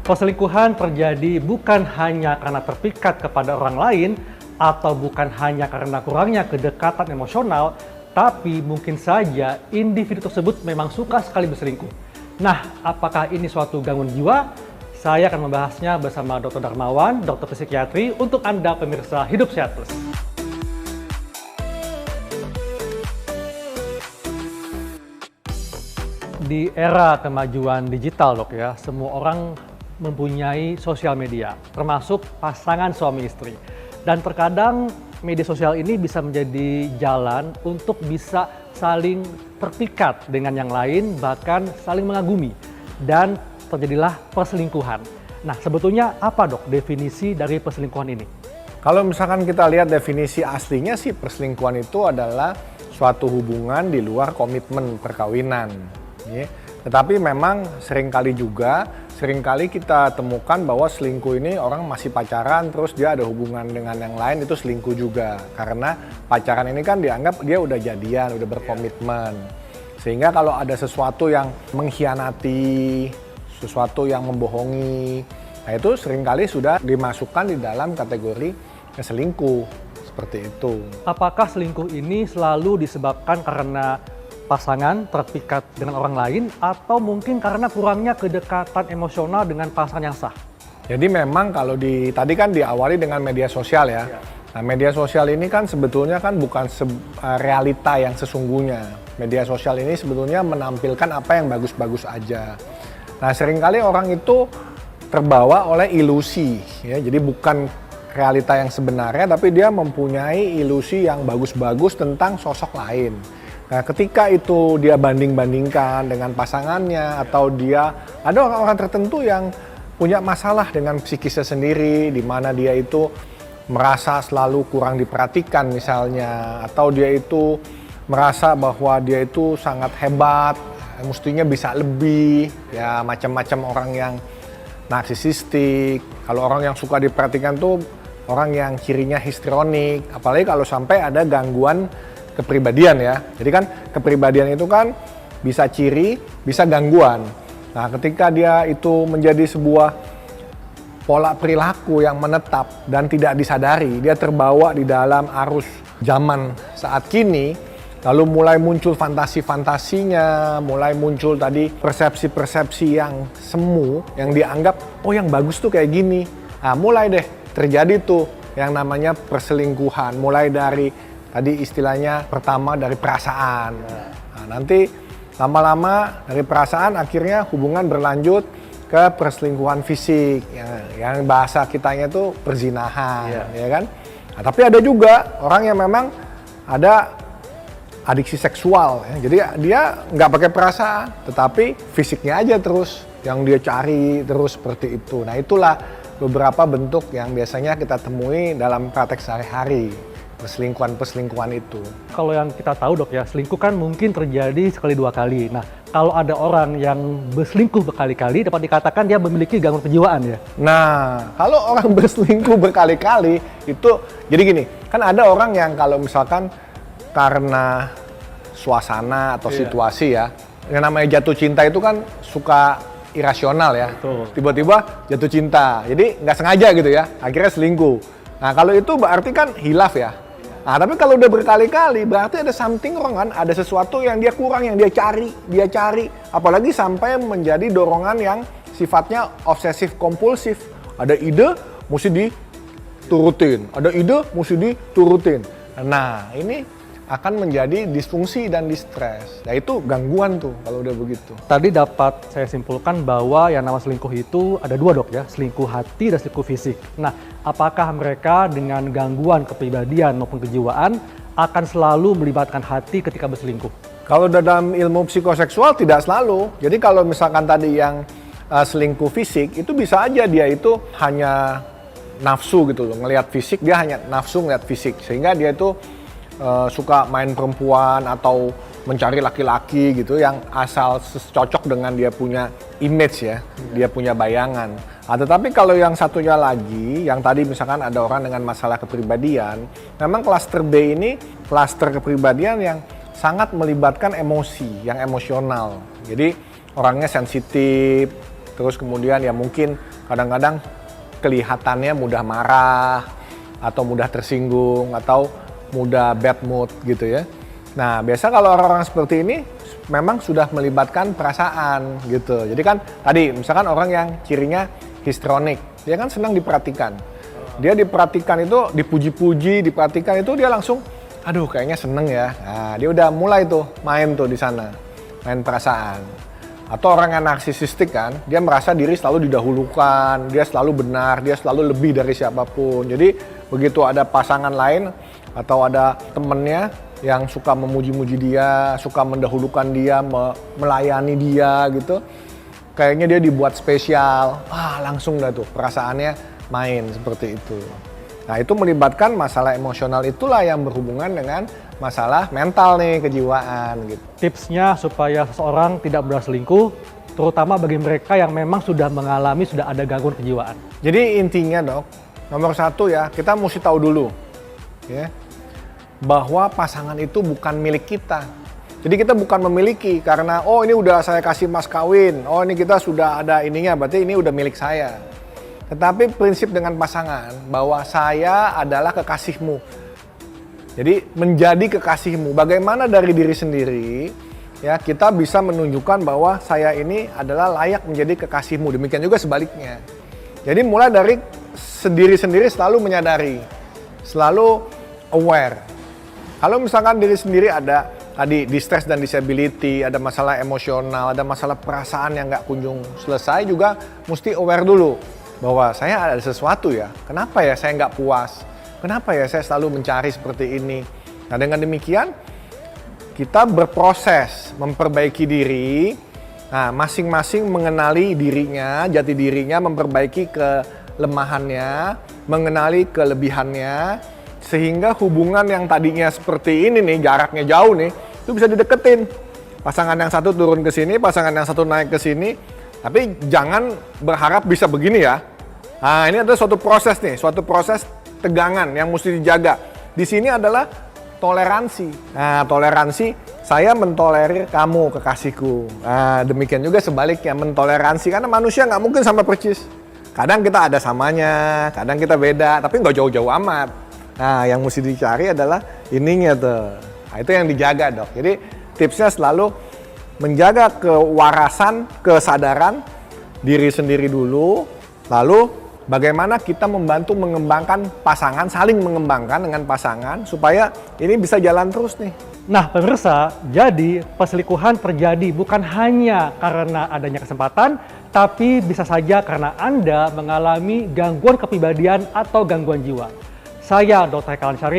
Perselingkuhan terjadi bukan hanya karena terpikat kepada orang lain atau bukan hanya karena kurangnya kedekatan emosional, tapi mungkin saja individu tersebut memang suka sekali berselingkuh. Nah, apakah ini suatu gangguan jiwa? Saya akan membahasnya bersama Dr. Darmawan, dokter psikiatri, untuk Anda pemirsa Hidup Sehat Plus. Di era kemajuan digital, Dok, ya, semua orang mempunyai sosial media, termasuk pasangan suami istri. Dan terkadang media sosial ini bisa menjadi jalan untuk bisa saling terpikat dengan yang lain, bahkan saling mengagumi. Dan terjadilah perselingkuhan. Nah, sebetulnya apa, Dok, definisi dari perselingkuhan ini? Kalau misalkan kita lihat definisi aslinya sih, perselingkuhan itu adalah suatu hubungan di luar komitmen perkawinan. Tetapi memang seringkali kita temukan bahwa selingkuh ini orang masih pacaran terus dia ada hubungan dengan yang lain, itu selingkuh juga. Karena pacaran ini kan dianggap dia udah jadian, udah berkomitmen. Sehingga kalau ada sesuatu yang mengkhianati, sesuatu yang membohongi, nah itu seringkali sudah dimasukkan di dalam kategori selingkuh, seperti itu. Apakah selingkuh ini selalu disebabkan karena pasangan terpikat dengan orang lain atau mungkin karena kurangnya kedekatan emosional dengan pasangan yang sah? Jadi memang kalau tadi kan diawali dengan media sosial ya. Nah, media sosial ini kan sebetulnya kan bukan realita yang sesungguhnya. Media sosial ini sebetulnya menampilkan apa yang bagus-bagus aja. Nah, seringkali orang itu terbawa oleh ilusi ya. Jadi bukan realita yang sebenarnya, tapi dia mempunyai ilusi yang bagus-bagus tentang sosok lain. Nah, ketika itu dia banding-bandingkan dengan pasangannya atau ada orang-orang tertentu yang punya masalah dengan psikisnya sendiri, di mana dia itu merasa selalu kurang diperhatikan misalnya, atau dia itu merasa bahwa dia itu sangat hebat, mestinya bisa lebih, ya macam-macam orang yang narsisistik. Kalau orang yang suka diperhatikan tuh orang yang cirinya histrionik, apalagi kalau sampai ada gangguan kepribadian ya. Jadi kan kepribadian itu kan bisa ciri, bisa gangguan. Nah, ketika dia itu menjadi sebuah pola perilaku yang menetap dan tidak disadari, dia terbawa di dalam arus zaman saat kini, lalu mulai muncul fantasi-fantasinya, mulai muncul tadi persepsi-persepsi yang semu, yang dianggap, oh yang bagus tuh kayak gini. Nah, mulai deh terjadi tuh yang namanya perselingkuhan, mulai dari tadi istilahnya pertama dari perasaan. Nah, nanti lama-lama dari perasaan akhirnya hubungan berlanjut ke perselingkuhan fisik. Yang bahasa kitanya itu perzinahan, ya kan? Nah, tapi ada juga orang yang memang ada adiksi seksual. Ya. Jadi dia nggak pakai perasaan, tetapi fisiknya aja terus yang dia cari terus seperti itu. Nah, itulah beberapa bentuk yang biasanya kita temui dalam praktek sehari-hari. Perselingkuhan itu. Kalau yang kita tahu, Dok, ya, selingkuh kan mungkin terjadi sekali dua kali. Nah, kalau ada orang yang berselingkuh berkali-kali, dapat dikatakan dia memiliki gangguan kejiwaan ya? Nah, kalau orang berselingkuh berkali-kali itu, jadi gini, kan ada orang yang kalau misalkan karena suasana atau situasi ya, yang namanya jatuh cinta itu kan suka irasional ya. Betul. Tiba-tiba jatuh cinta, jadi nggak sengaja gitu ya, akhirnya selingkuh. Nah, kalau itu berarti kan hilaf ya. Nah, tapi kalau udah berkali-kali berarti ada something wrong kan, ada sesuatu yang dia kurang, yang dia cari, apalagi sampai menjadi dorongan yang sifatnya obsesif kompulsif. Ada ide, mesti diturutin, Nah, ini akan menjadi disfungsi dan distres. Nah, itu gangguan tuh kalau udah begitu. Tadi dapat saya simpulkan bahwa yang nama selingkuh itu ada dua, Dok, ya, selingkuh hati dan selingkuh fisik. Nah, apakah mereka dengan gangguan kepribadian maupun kejiwaan akan selalu melibatkan hati ketika berselingkuh? Kalau dalam ilmu psikoseksual tidak selalu. Jadi kalau misalkan tadi yang selingkuh fisik, itu bisa aja dia itu hanya nafsu gitu loh, ngelihat fisik, dia hanya nafsu ngelihat fisik, sehingga dia itu suka main perempuan atau mencari laki-laki gitu yang asal cocok dengan dia punya image ya, dia punya bayangan. Nah, tetapi kalau yang satunya lagi, yang tadi misalkan ada orang dengan masalah kepribadian, memang klaster B ini klaster kepribadian yang sangat melibatkan emosi, yang emosional. Jadi orangnya sensitif, terus kemudian ya mungkin kadang-kadang kelihatannya mudah marah, atau mudah tersinggung, atau mudah bad mood gitu ya. Nah, biasa kalau orang-orang seperti ini memang sudah melibatkan perasaan gitu. Jadi kan tadi misalkan orang yang cirinya histrionik, dia kan senang diperhatikan. Dia diperhatikan itu, dipuji-puji, diperhatikan itu dia langsung, aduh kayaknya seneng ya. Nah, dia udah mulai tuh main tuh di sana, main perasaan. Atau orang yang narsisistik kan, dia merasa diri selalu didahulukan, dia selalu benar, dia selalu lebih dari siapapun. Jadi begitu ada pasangan lain atau ada temennya yang suka memuji-muji dia, suka mendahulukan dia, melayani dia gitu, kayaknya dia dibuat spesial, langsung dah tuh perasaannya main seperti itu. Nah itu melibatkan masalah emosional, itulah yang berhubungan dengan masalah mental nih, kejiwaan gitu. Tipsnya supaya seseorang tidak mudah selingkuh, terutama bagi mereka yang memang sudah mengalami, sudah ada gangguan kejiwaan. Jadi intinya dok, nomor satu ya, kita mesti tahu dulu ya, bahwa pasangan itu bukan milik kita. Jadi kita bukan memiliki karena oh ini udah saya kasih mas kawin, oh ini kita sudah ada ininya, berarti ini udah milik saya. Tetapi prinsip dengan pasangan bahwa saya adalah kekasihmu. Jadi menjadi kekasihmu. Bagaimana dari diri sendiri ya kita bisa menunjukkan bahwa saya ini adalah layak menjadi kekasihmu. Demikian juga sebaliknya. Jadi mulai dari sendiri-sendiri selalu menyadari, selalu aware. Kalau misalkan diri sendiri ada tadi distress dan disability, ada masalah emosional, ada masalah perasaan yang nggak kunjung selesai, juga mesti aware dulu bahwa saya ada sesuatu ya, kenapa ya saya nggak puas, kenapa ya saya selalu mencari seperti ini. Nah dengan demikian kita berproses memperbaiki diri, nah masing-masing mengenali dirinya, jati dirinya, memperbaiki kelemahannya, mengenali kelebihannya, sehingga hubungan yang tadinya seperti ini nih, jaraknya jauh nih, itu bisa dideketin. Pasangan yang satu turun ke sini, pasangan yang satu naik ke sini. Tapi jangan berharap bisa begini ya. Nah ini adalah suatu proses nih, suatu proses tegangan yang mesti dijaga. Di sini adalah toleransi. Nah toleransi, saya mentolerir kamu kekasihku. Nah demikian juga sebaliknya, mentoleransi. Karena manusia nggak mungkin sama persis. Kadang kita ada samanya, kadang kita beda, tapi nggak jauh-jauh amat. Nah yang mesti dicari adalah ininya tuh. Nah itu yang dijaga dok. Jadi tipsnya selalu menjaga kewarasan, kesadaran diri sendiri dulu, lalu bagaimana kita membantu mengembangkan pasangan, saling mengembangkan dengan pasangan supaya ini bisa jalan terus nih. Nah pemirsa, jadi perselingkuhan terjadi bukan hanya karena adanya kesempatan, tapi bisa saja karena Anda mengalami gangguan kepribadian atau gangguan jiwa. Saya Dr. Eka Ansyari